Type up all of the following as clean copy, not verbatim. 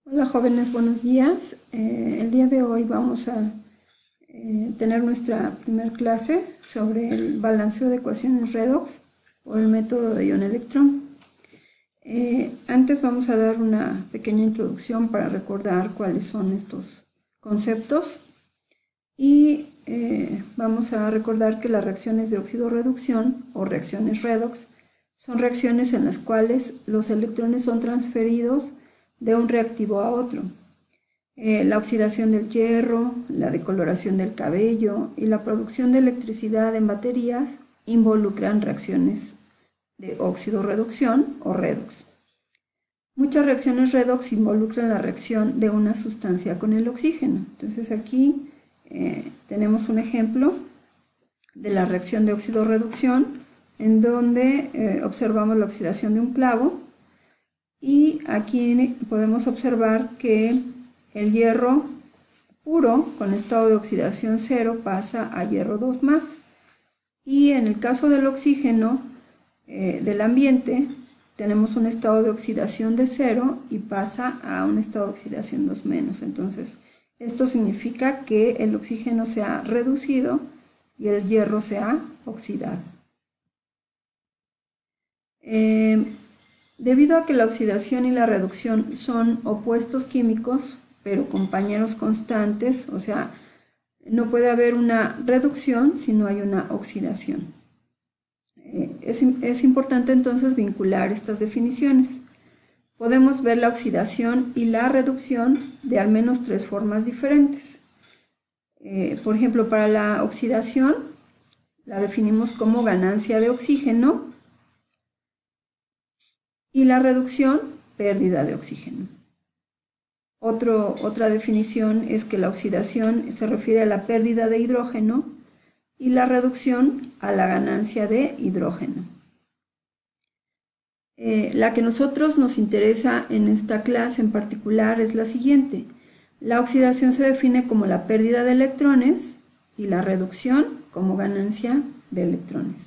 Hola jóvenes, buenos días. El día de hoy vamos a tener nuestra primera clase sobre el balanceo de ecuaciones redox por el método de ion-electrón. Antes vamos a dar una pequeña introducción para recordar cuáles son estos conceptos y vamos a recordar que las reacciones de óxido-reducción o reacciones redox son reacciones en las cuales los electrones son transferidos de un reactivo a otro. La oxidación del hierro, la decoloración del cabello y la producción de electricidad en baterías involucran reacciones de óxido-reducción o redox. Muchas reacciones redox involucran la reacción de una sustancia con el oxígeno. Entonces aquí tenemos un ejemplo de la reacción de óxido-reducción en donde observamos la oxidación de un clavo. Y aquí podemos observar que el hierro puro con estado de oxidación 0 pasa a hierro 2+. Y en el caso del oxígeno del ambiente tenemos un estado de oxidación de 0 y pasa a un estado de oxidación 2-. Entonces esto significa que el oxígeno se ha reducido y el hierro se ha oxidado. Debido a que la oxidación y la reducción son opuestos químicos, pero compañeros constantes, o sea, no puede haber una reducción si no hay una oxidación. Es importante entonces vincular estas definiciones. Podemos ver la oxidación y la reducción de al menos 3 formas diferentes. Por ejemplo, para la oxidación la definimos como ganancia de oxígeno, y la reducción, pérdida de oxígeno. Otra definición es que la oxidación se refiere a la pérdida de hidrógeno y la reducción a la ganancia de hidrógeno. La que a nosotros nos interesa en esta clase en particular es la siguiente. La oxidación se define como la pérdida de electrones y la reducción como ganancia de electrones.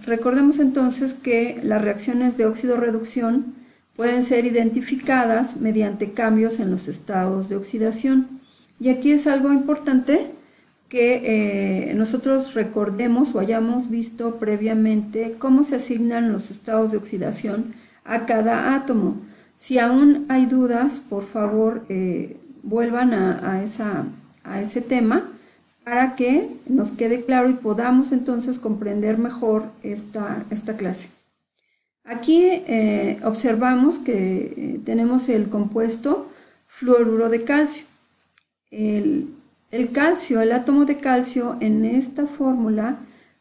Recordemos entonces que las reacciones de óxido-reducción pueden ser identificadas mediante cambios en los estados de oxidación. Y aquí es algo importante que nosotros recordemos o hayamos visto previamente cómo se asignan los estados de oxidación a cada átomo. Si aún hay dudas, por favor vuelvan a ese tema, para que nos quede claro y podamos entonces comprender mejor esta clase. Aquí observamos que tenemos el compuesto fluoruro de calcio. El calcio, el átomo de calcio en esta fórmula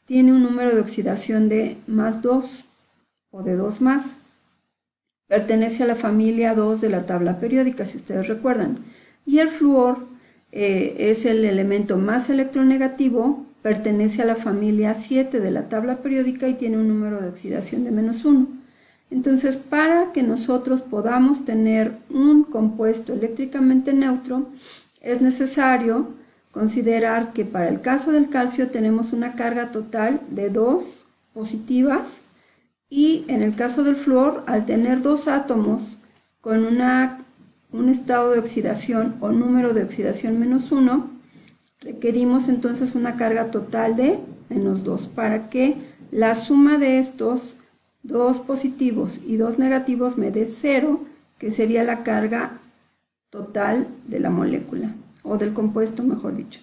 tiene un número de oxidación de +2 o de 2+. Pertenece a la familia 2 de la tabla periódica, si ustedes recuerdan. Y el flúor es el elemento más electronegativo, pertenece a la familia 7 de la tabla periódica y tiene un número de oxidación de -1. Entonces, para que nosotros podamos tener un compuesto eléctricamente neutro, es necesario considerar que para el caso del calcio tenemos una carga total de 2 positivas y en el caso del flúor, al tener 2 átomos con un estado de oxidación o número de oxidación -1, requerimos entonces una carga total de -2 para que la suma de estos 2 positivos y 2 negativos me dé 0, que sería la carga total de la molécula o del compuesto, mejor dicho.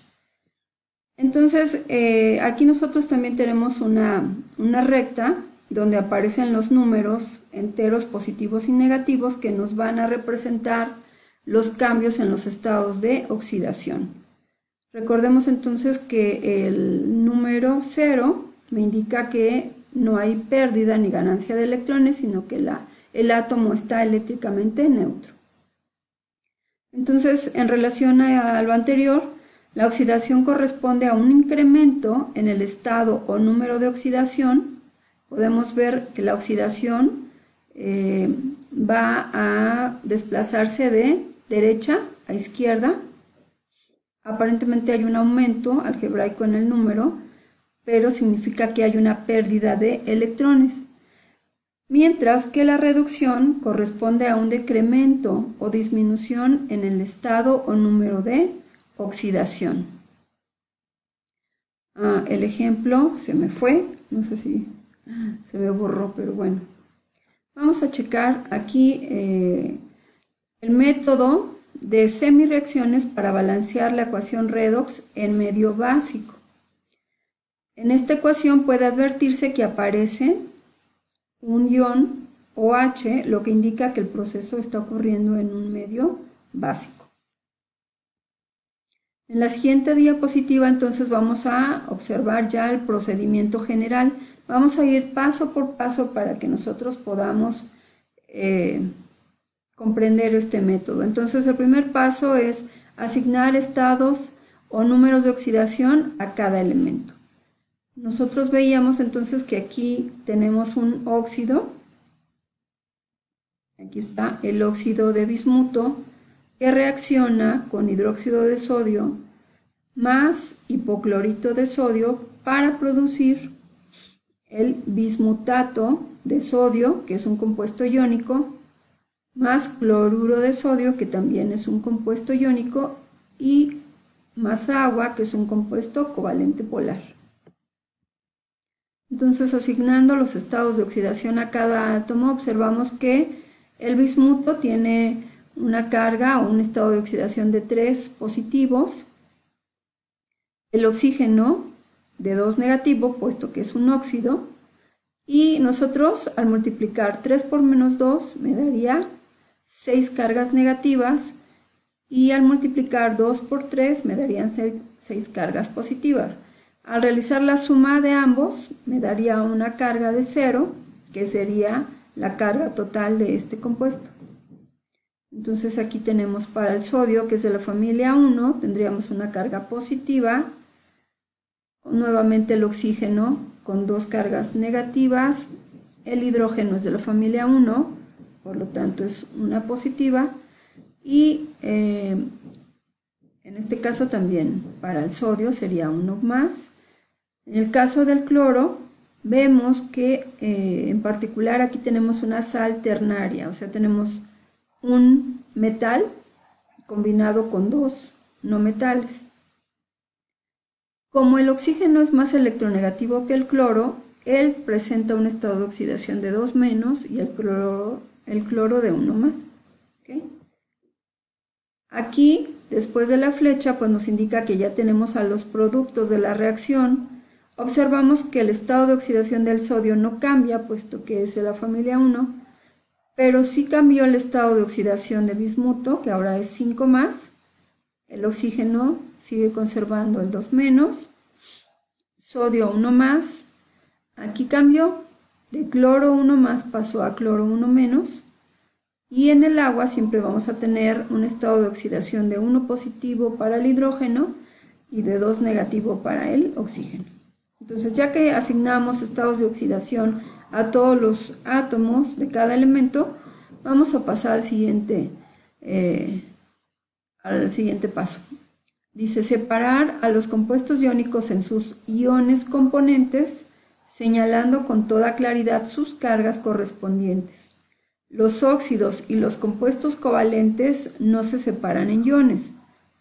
Entonces aquí nosotros también tenemos una recta donde aparecen los números enteros positivos y negativos que nos van a representar los cambios en los estados de oxidación. Recordemos entonces que el número 0 me indica que no hay pérdida ni ganancia de electrones, sino que el átomo está eléctricamente neutro. Entonces, en relación a lo anterior, la oxidación corresponde a un incremento en el estado o número de oxidación. Podemos ver que la oxidación va a desplazarse de derecha a izquierda. Aparentemente hay un aumento algebraico en el número, pero significa que hay una pérdida de electrones. mientras que la reducción corresponde a un decremento o disminución en el estado o número de oxidación. El ejemplo se me fue, no sé si se me borró, pero bueno. Vamos a checar aquí el método de semireacciones para balancear la ecuación redox en medio básico. En esta ecuación puede advertirse que aparece un ion OH, lo que indica que el proceso está ocurriendo en un medio básico. En la siguiente diapositiva entonces vamos a observar ya el procedimiento general. Vamos a ir paso por paso para que nosotros podamos comprender este método. Entonces el primer paso es asignar estados o números de oxidación a cada elemento. Nosotros veíamos entonces que aquí tenemos un óxido, aquí está el óxido de bismuto, que reacciona con hidróxido de sodio más hipoclorito de sodio para producir el bismutato de sodio, que es un compuesto iónico, más cloruro de sodio, que también es un compuesto iónico, y más agua, que es un compuesto covalente polar. Entonces, asignando los estados de oxidación a cada átomo, observamos que el bismuto tiene una carga o un estado de oxidación de 3 positivos, el oxígeno de 2 negativo, puesto que es un óxido, y nosotros al multiplicar 3 por menos 2 me daría 6 cargas negativas, y al multiplicar 2 por 3 me darían 6 cargas positivas. Al realizar la suma de ambos me daría una carga de 0, que sería la carga total de este compuesto. Entonces aquí tenemos para el sodio, que es de la familia 1, tendríamos una carga positiva. Nuevamente el oxígeno con 2 cargas negativas. El hidrógeno es de la familia 1, por lo tanto es una positiva. Y en este caso también para el sodio sería 1 más. En el caso del cloro, vemos que en particular aquí tenemos una sal ternaria, o sea, tenemos un metal combinado con 2 no metales. Como el oxígeno es más electronegativo que el cloro, él presenta un estado de oxidación de 2 menos y el cloro de 1 más. ¿Okay? Aquí, después de la flecha, pues nos indica que ya tenemos a los productos de la reacción. Observamos que el estado de oxidación del sodio no cambia, puesto que es de la familia 1, pero sí cambió el estado de oxidación de bismuto, que ahora es 5 más. El oxígeno sigue conservando el 2 menos, sodio 1 más. Aquí cambió, de cloro 1 más pasó a cloro 1 menos. Y en el agua siempre vamos a tener un estado de oxidación de 1 positivo para el hidrógeno y de 2 negativo para el oxígeno. Entonces, ya que asignamos estados de oxidación a todos los átomos de cada elemento, vamos a pasar al siguiente paso. Dice separar a los compuestos iónicos en sus iones componentes, señalando con toda claridad sus cargas correspondientes. Los óxidos y los compuestos covalentes no se separan en iones.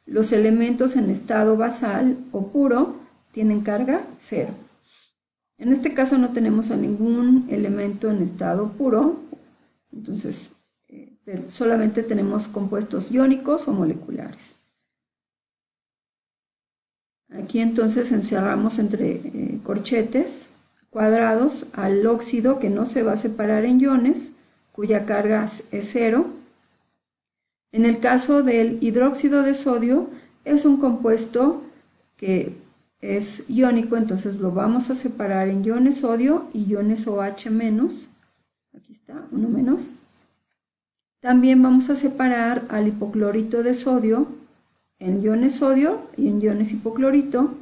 Los elementos en estado basal o puro tienen carga 0. En este caso no tenemos a ningún elemento en estado puro, entonces solamente tenemos compuestos iónicos o moleculares. Aquí entonces encerramos entre corchetes cuadrados al óxido, que no se va a separar en iones, cuya carga es 0. En el caso del hidróxido de sodio, es un compuesto que es iónico, entonces lo vamos a separar en iones sodio y iones OH menos. Aquí está, 1 menos. También vamos a separar al hipoclorito de sodio en iones sodio y en iones hipoclorito.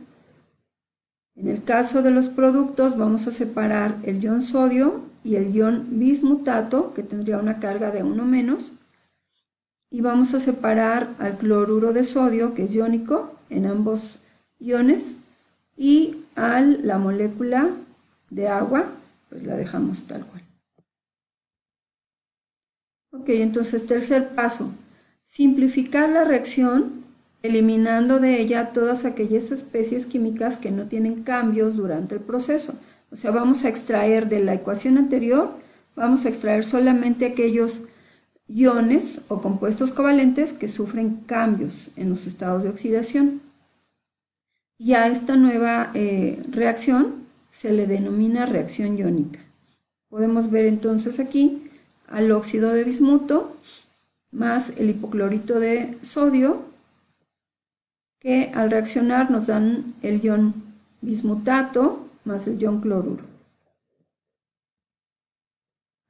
En el caso de los productos vamos a separar el ion sodio y el ion bismutato, que tendría una carga de 1 menos. Y vamos a separar al cloruro de sodio, que es iónico, en ambos iones. Y a la molécula de agua, pues la dejamos tal cual. Ok, entonces tercer paso, simplificar la reacción eliminando de ella todas aquellas especies químicas que no tienen cambios durante el proceso. O sea, vamos a extraer de la ecuación anterior, vamos a extraer solamente aquellos iones o compuestos covalentes que sufren cambios en los estados de oxidación. Y a esta nueva reacción se le denomina reacción iónica. Podemos ver entonces aquí al óxido de bismuto más el hipoclorito de sodio, que al reaccionar nos dan el ion bismutato más el ion cloruro.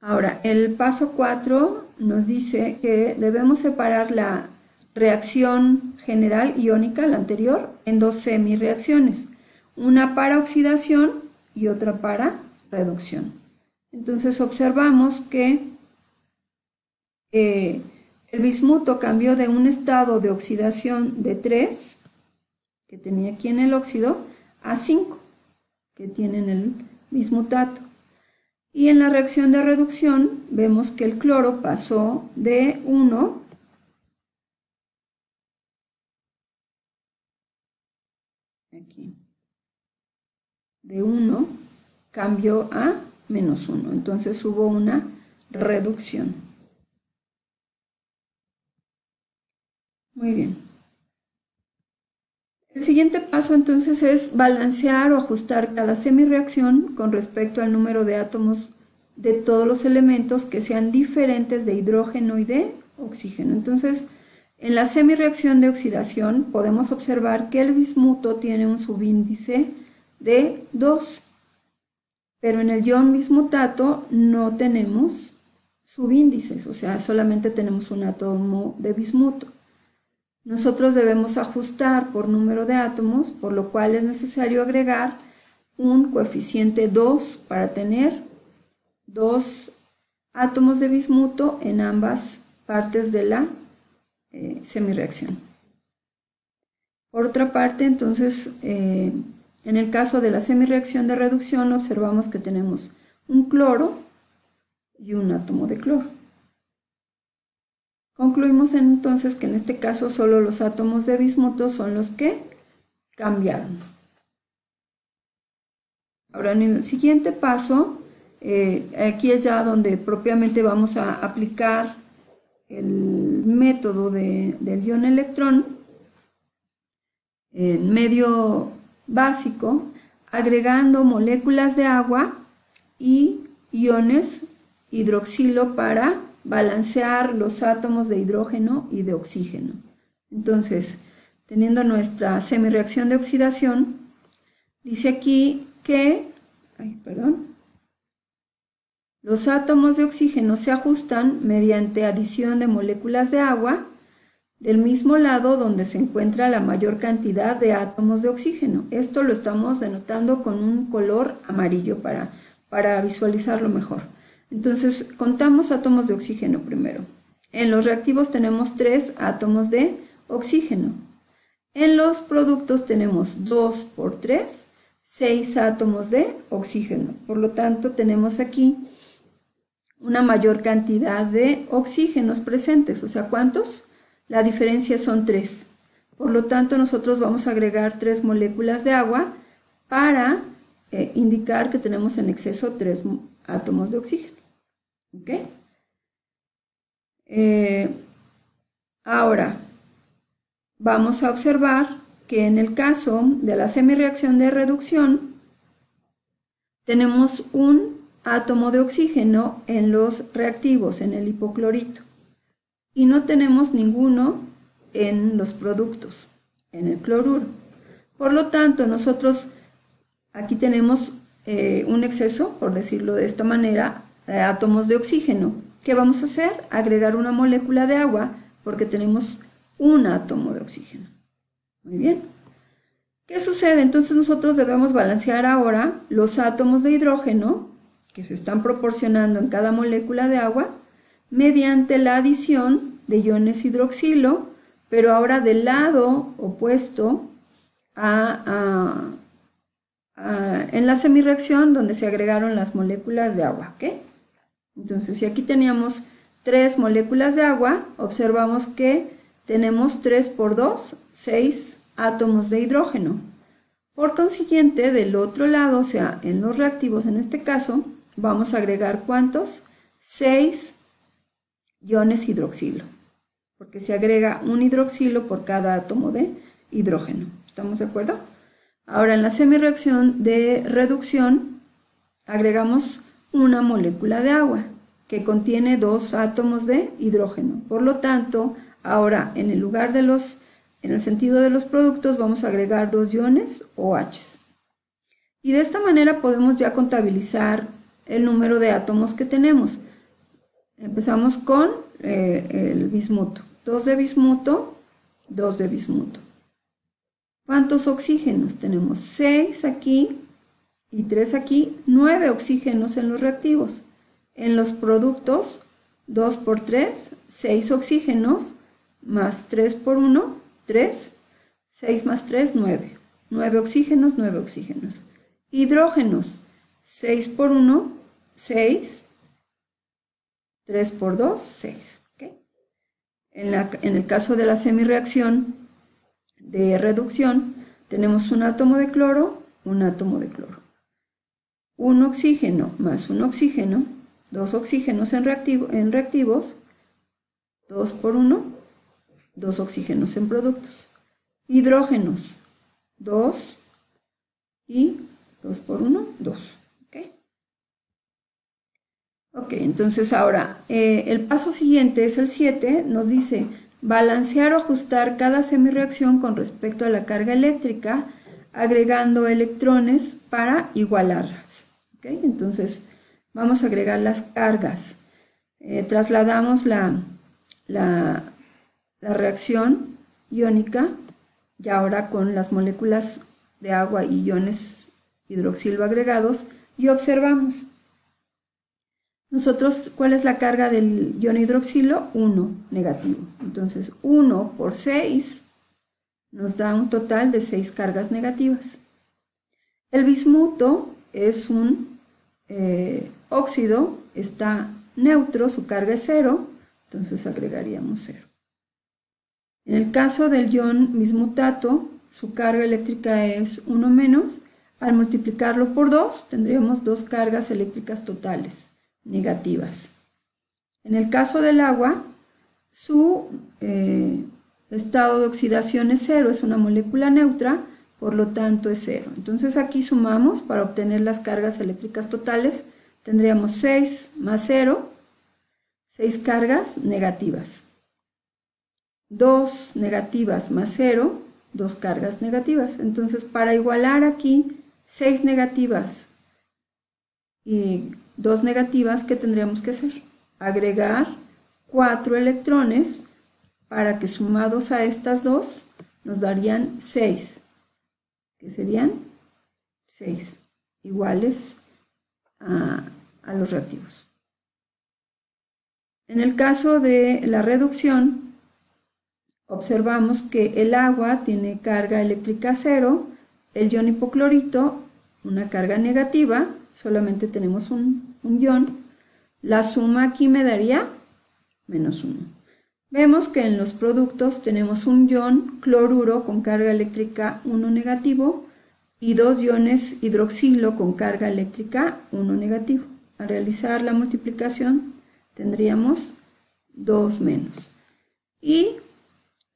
Ahora, el paso 4 nos dice que debemos separar la reacción general iónica, la anterior, en dos semireacciones, una para oxidación y otra para reducción. Entonces observamos que el bismuto cambió de un estado de oxidación de 3, que tenía aquí en el óxido, a 5, que tiene en el bismutato. Y en la reacción de reducción vemos que el cloro pasó de 1 aquí, de 1 cambió a menos 1. Entonces hubo una reducción. Muy bien. El siguiente paso entonces es balancear o ajustar cada semireacción con respecto al número de átomos de todos los elementos que sean diferentes de hidrógeno y de oxígeno. Entonces, en la semireacción de oxidación podemos observar que el bismuto tiene un subíndice de 2, pero en el ion bismutato no tenemos subíndices, o sea, solamente tenemos un átomo de bismuto. Nosotros debemos ajustar por número de átomos, por lo cual es necesario agregar un coeficiente 2 para tener 2 átomos de bismuto en ambas partes de la semireacción. Por otra parte, entonces, en el caso de la semireacción de reducción observamos que tenemos un cloro y un átomo de cloro. Concluimos entonces que en este caso solo los átomos de bismuto son los que cambiaron. Ahora en el siguiente paso, aquí es ya donde propiamente vamos a aplicar el método del ion electrón en medio básico, agregando moléculas de agua y iones hidroxilo para balancear los átomos de hidrógeno y de oxígeno. Entonces, teniendo nuestra semireacción de oxidación, dice aquí que, los átomos de oxígeno se ajustan mediante adición de moléculas de agua del mismo lado donde se encuentra la mayor cantidad de átomos de oxígeno. Esto lo estamos denotando con un color amarillo para visualizarlo mejor. Entonces, contamos átomos de oxígeno primero. En los reactivos tenemos 3 átomos de oxígeno. En los productos tenemos 2 por 3, 6 átomos de oxígeno. Por lo tanto, tenemos aquí una mayor cantidad de oxígenos presentes. O sea, ¿cuántos? La diferencia son 3. Por lo tanto, nosotros vamos a agregar 3 moléculas de agua para indicar que tenemos en exceso 3 átomos de oxígeno. ¿Ok? Ahora, vamos a observar que en el caso de la semireacción de reducción, tenemos un átomo de oxígeno en los reactivos, en el hipoclorito, y no tenemos ninguno en los productos, en el cloruro. Por lo tanto, nosotros aquí tenemos un exceso, por decirlo de esta manera, átomos de oxígeno. ¿Qué vamos a hacer? Agregar una molécula de agua porque tenemos un átomo de oxígeno. Muy bien. ¿Qué sucede? Entonces nosotros debemos balancear ahora los átomos de hidrógeno que se están proporcionando en cada molécula de agua mediante la adición de iones hidroxilo, pero ahora del lado opuesto en la semireacción donde se agregaron las moléculas de agua. ¿Okay? Entonces, si aquí teníamos 3 moléculas de agua, observamos que tenemos 3 por 2, 6 átomos de hidrógeno. Por consiguiente, del otro lado, o sea, en los reactivos en este caso, vamos a agregar ¿cuántos? 6 iones hidroxilo, porque se agrega un hidroxilo por cada átomo de hidrógeno. ¿Estamos de acuerdo? Ahora, en la semireacción de reducción, agregamos una molécula de agua que contiene 2 átomos de hidrógeno. Por lo tanto, ahora en el lugar de en el sentido de los productos vamos a agregar 2 iones OH. Y de esta manera podemos ya contabilizar el número de átomos que tenemos. Empezamos con el bismuto. 2 de bismuto, 2 de bismuto. ¿Cuántos oxígenos? Tenemos 6 aquí y 3 aquí, 9 oxígenos en los reactivos. En los productos, 2 por 3, 6 oxígenos, más 3 por 1, 3, 6 más 3, 9. 9 oxígenos, 9 oxígenos. Hidrógenos, 6 por 1, 6, 3 por 2, 6. ¿Okay? En el caso de la semireacción de reducción, tenemos un átomo de cloro, un átomo de cloro. Un oxígeno más un oxígeno, 2 oxígenos en reactivos, 2 por 1, 2 oxígenos en productos. Hidrógenos, 2 y 2 por 1, 2. Ok, entonces ahora el paso siguiente es el 7, nos dice balancear o ajustar cada semireacción con respecto a la carga eléctrica, agregando electrones para igualarlas. ¿Okay? Entonces vamos a agregar las cargas. Trasladamos la reacción iónica y ahora con las moléculas de agua y iones hidroxilo agregados y observamos. Nosotros, ¿cuál es la carga del ion hidroxilo? 1, negativo. Entonces, 1 por 6 nos da un total de 6 cargas negativas. El bismuto es un óxido, está neutro, su carga es 0, entonces agregaríamos 0. En el caso del ion bismutato, su carga eléctrica es 1 menos. Al multiplicarlo por 2, tendríamos 2 cargas eléctricas totales negativas. En el caso del agua, su estado de oxidación es 0, es una molécula neutra, por lo tanto es 0. Entonces aquí sumamos para obtener las cargas eléctricas totales, tendríamos 6 más 0, 6 cargas negativas. 2 negativas más 0, 2 cargas negativas. Entonces para igualar aquí 6 negativas y 2 negativas, ¿qué tendríamos que hacer? Agregar 4 electrones para que sumados a estas 2 nos darían 6, que serían 6 iguales a los reactivos. En el caso de la reducción, observamos que el agua tiene carga eléctrica 0, el ion hipoclorito una carga negativa, solamente tenemos un ion, la suma aquí me daría menos 1. Vemos que en los productos tenemos un ion cloruro con carga eléctrica 1 negativo y 2 iones hidroxilo con carga eléctrica 1 negativo. Al realizar la multiplicación tendríamos 2 menos. Y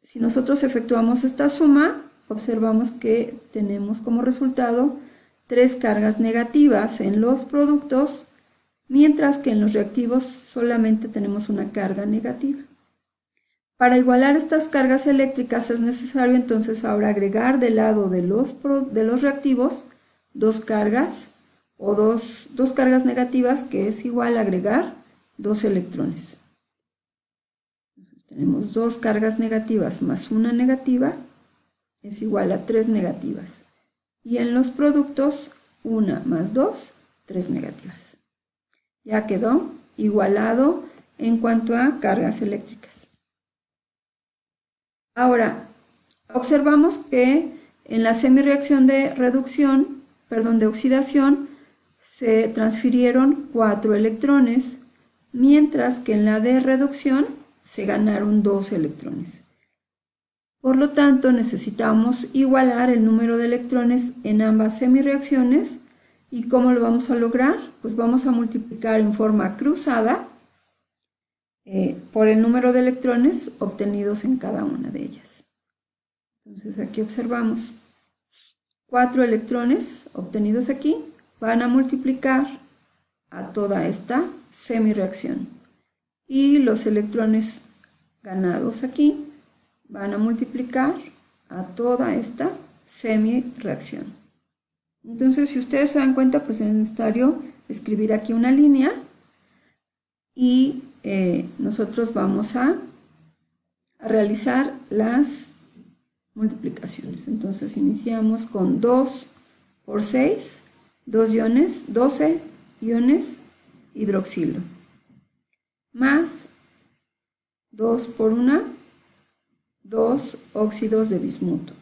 si nosotros efectuamos esta suma, observamos que tenemos como resultado 3 cargas negativas en los productos, mientras que en los reactivos solamente tenemos una carga negativa. Para igualar estas cargas eléctricas es necesario entonces ahora agregar del lado de los reactivos 2 cargas o dos cargas negativas, que es igual a agregar 2 electrones. Entonces, tenemos 2 cargas negativas más una negativa es igual a 3 negativas. Y en los productos 1 más 2, 3 negativas. Ya quedó igualado en cuanto a cargas eléctricas. Ahora, observamos que en la semireacción de de oxidación, se transfirieron 4 electrones mientras que en la de reducción se ganaron 2 electrones. Por lo tanto, necesitamos igualar el número de electrones en ambas semireacciones. ¿Y cómo lo vamos a lograr? Pues vamos a multiplicar en forma cruzada por el número de electrones obtenidos en cada una de ellas. Entonces aquí observamos 4 electrones obtenidos aquí van a multiplicar a toda esta semireacción, y los electrones ganados aquí van a multiplicar a toda esta semireacción. Entonces, si ustedes se dan cuenta, pues es necesario escribir aquí una línea y nosotros vamos a realizar las multiplicaciones. Entonces, iniciamos con 2 por 6, 2 iones, 12 iones hidroxilo, más 2 por 1, 2 óxidos de bismuto,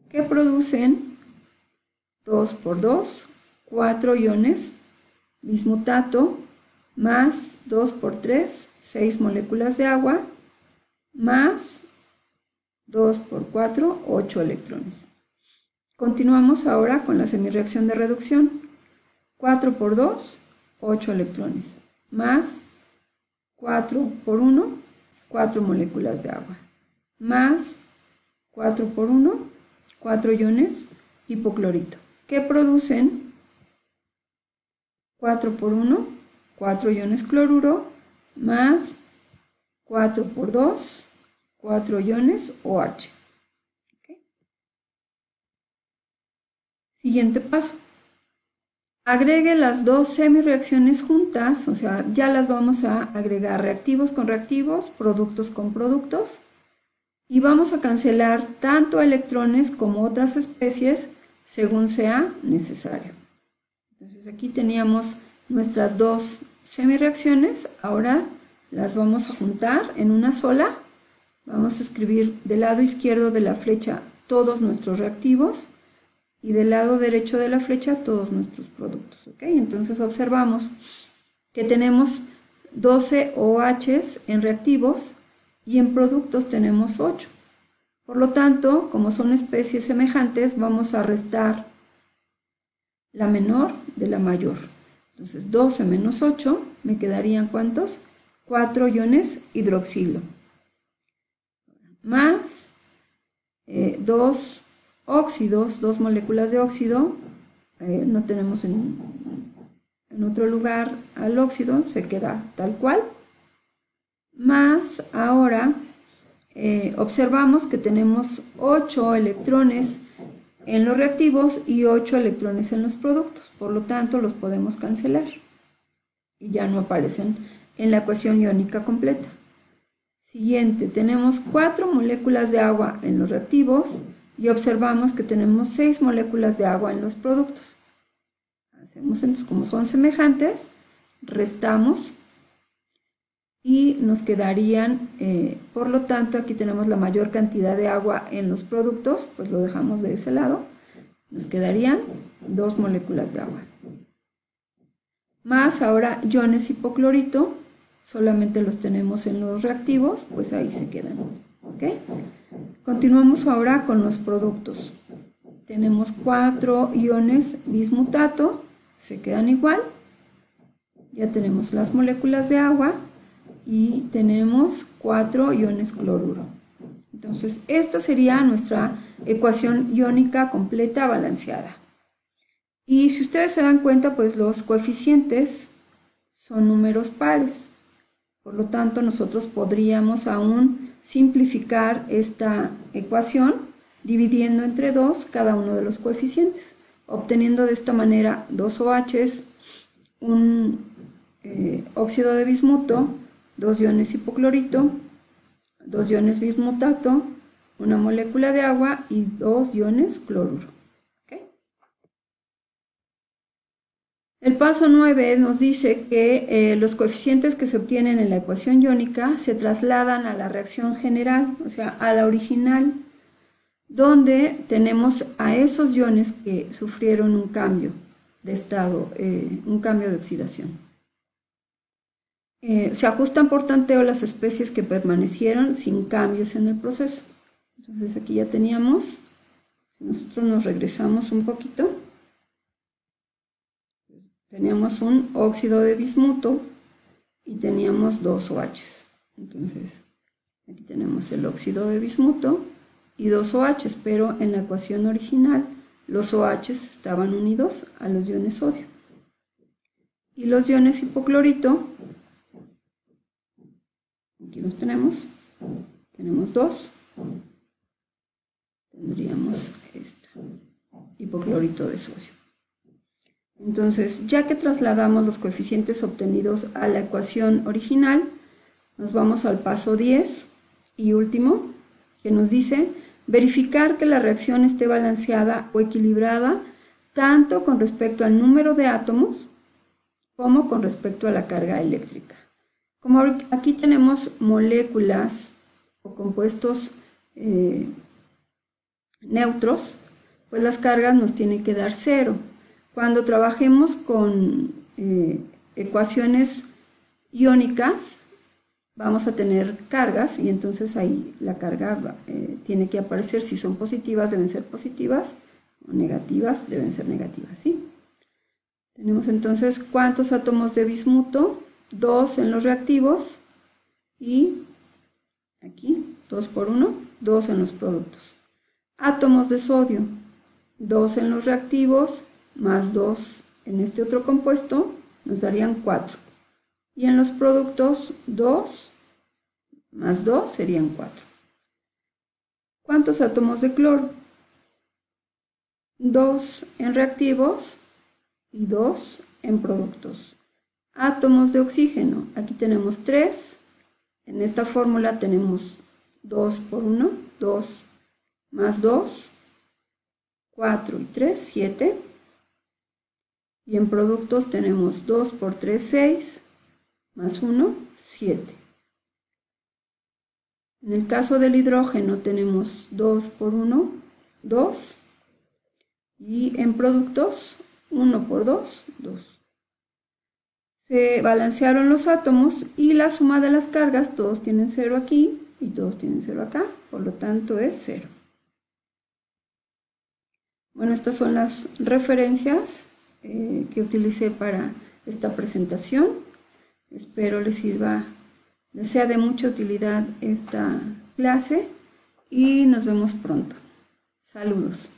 que producen 2 por 2, 4 iones bismutato, más 2 por 3, 6 moléculas de agua, más 2 por 4, 8 electrones. Continuamos ahora con la semireacción de reducción. 4 por 2, 8 electrones, más 4 por 1, 4 moléculas de agua, más 4 por 1, 4 iones hipoclorito, que producen 4 por 1, 4 iones cloruro, más 4 por 2, 4 iones OH. ¿Okay? Siguiente paso. Agregue las dos semireacciones juntas, o sea, ya las vamos a agregar reactivos con reactivos, productos con productos, y vamos a cancelar tanto electrones como otras especies según sea necesario. Entonces aquí teníamos nuestras dos semireacciones, ahora las vamos a juntar en una sola. Vamos a escribir del lado izquierdo de la flecha todos nuestros reactivos y del lado derecho de la flecha todos nuestros productos. ¿Okay? Entonces observamos que tenemos 12 OHs en reactivos y en productos tenemos 8. Por lo tanto, como son especies semejantes, vamos a restar la menor de la mayor. Entonces 12 menos 8 me quedarían ¿cuántos? 4 iones hidroxilo, más 2 óxidos, 2 moléculas de óxido, no tenemos en otro lugar al óxido, se queda tal cual, más ahora observamos que tenemos 8 electrones en los reactivos y 8 electrones en los productos, por lo tanto los podemos cancelar y ya no aparecen en la ecuación iónica completa. Siguiente, tenemos 4 moléculas de agua en los reactivos y observamos que tenemos 6 moléculas de agua en los productos. Hacemos entonces, como son semejantes, restamos y nos quedarían, por lo tanto, aquí tenemos la mayor cantidad de agua en los productos, pues lo dejamos de ese lado, nos quedarían 2 moléculas de agua. Más ahora iones hipoclorito, solamente los tenemos en los reactivos, pues ahí se quedan. ¿Okay? Continuamos ahora con los productos. Tenemos 4 iones bismutato, se quedan igual. Ya tenemos las moléculas de agua y tenemos 4 iones cloruro. Entonces, esta sería nuestra ecuación iónica completa balanceada. Y si ustedes se dan cuenta, pues los coeficientes son números pares. Por lo tanto, nosotros podríamos aún simplificar esta ecuación dividiendo entre 2 cada uno de los coeficientes, obteniendo de esta manera 2 OHs, un óxido de bismuto, 2 iones hipoclorito, 2 iones bismutato, una molécula de agua y 2 iones cloruro. ¿Okay? El paso 9 nos dice que los coeficientes que se obtienen en la ecuación iónica se trasladan a la reacción general, o sea, a la original, donde tenemos a esos iones que sufrieron un cambio de estado, un cambio de oxidación. Se ajustan por tanteo las especies que permanecieron sin cambios en el proceso. Entonces aquí ya teníamos, si nosotros nos regresamos un poquito, teníamos un óxido de bismuto y teníamos 2 OHs. Entonces aquí tenemos el óxido de bismuto y 2 OHs, pero en la ecuación original los OHs estaban unidos a los iones sodio. Y los iones hipoclorito, aquí los tenemos 2, tendríamos hipoclorito de sodio. Entonces, ya que trasladamos los coeficientes obtenidos a la ecuación original, nos vamos al paso 10 y último, que nos dice verificar que la reacción esté balanceada o equilibrada tanto con respecto al número de átomos como con respecto a la carga eléctrica. Como aquí tenemos moléculas o compuestos neutros, pues las cargas nos tienen que dar 0. Cuando trabajemos con ecuaciones iónicas, vamos a tener cargas y entonces ahí la carga tiene que aparecer. Si son positivas, deben ser positivas, o negativas, deben ser negativas, ¿sí? Tenemos entonces cuántos átomos de bismuto, 2 en los reactivos y aquí 2 por 1, 2 en los productos. Átomos de sodio, 2 en los reactivos más 2 en este otro compuesto, nos darían 4. Y en los productos 2 más 2 serían 4. ¿Cuántos átomos de cloro? 2 en reactivos y 2 en productos. Átomos de oxígeno, aquí tenemos 3. En esta fórmula tenemos 2 por 1, 2 más 2, 4 y 3, 7. Y en productos tenemos 2 por 3, 6, más 1, 7. En el caso del hidrógeno tenemos 2 por 1, 2. Y en productos 1 por 2, 2. Se balancearon los átomos y la suma de las cargas, todos tienen 0 aquí y todos tienen 0 acá, por lo tanto es 0. Bueno, estas son las referencias que utilicé para esta presentación. Espero les sea de mucha utilidad esta clase y nos vemos pronto. Saludos.